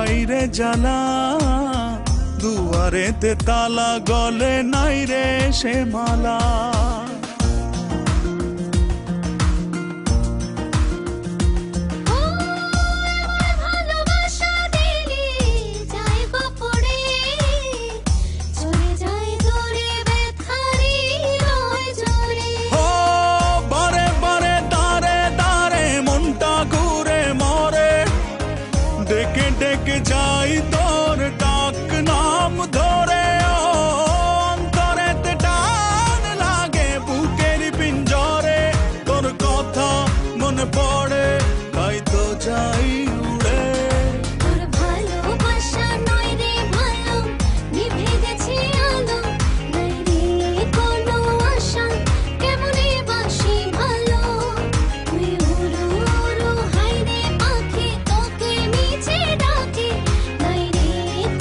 নাই রে জ্বালা, দুয়ারেতে তালা, গলে নাই রে সে মালা। ডেকে ডেকে যাই তোর ডাক নাম ধরে, অন্তরেতে টান লাগে বুকের পিঞ্জরে, তোর কথা মনে পড়ে তাই তো যাই উড়ে। তোর ভালোবাসা নয় রে ভালো, নিভে গেছে আলো, নাই রে কোনো আশা, কেমনে বাসি ভালো। তুই উড়ু উড়ু হাই রে পাখি, তোকে নিচে ডাকে, নাই রে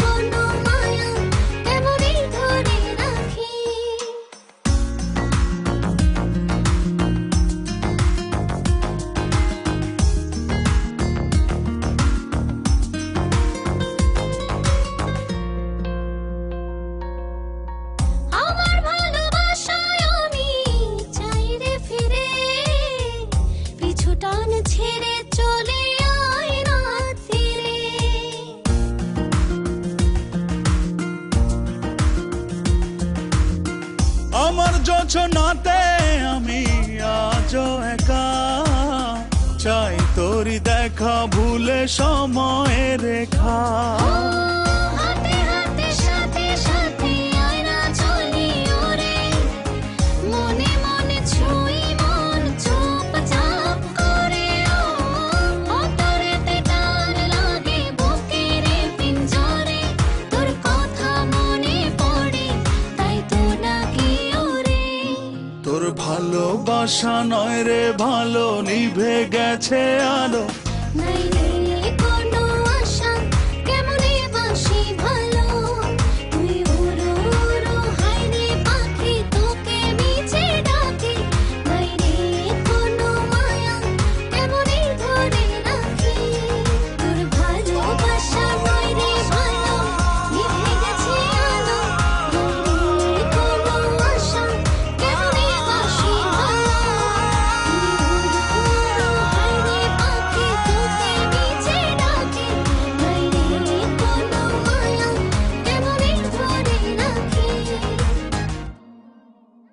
কোনো মায়া, কেমনে ধরে রাখি। আমার ভালোবাসায় আমি চাই রে ফিরে, পিছু টান ছেড়ে চলে আয় রাত ফিরে। আমার যোছনাতে আমি আজও একা, চাই তোরি দেখা ভুলে সময়ের রেখা। হাতে হাতে সাথে সাথে আয় না চলি ওরে, মনে মনে ছুঁই মন চুপচাপ করে। অন্তরেতে টান লাগে বুকের পিঞ্জরে, তোর কথা মনে পড়ে তাই তো ডাকি ওরে। তোর ভালোবাসা নয় রে ভালো, নিভে গেছে আলো, নাই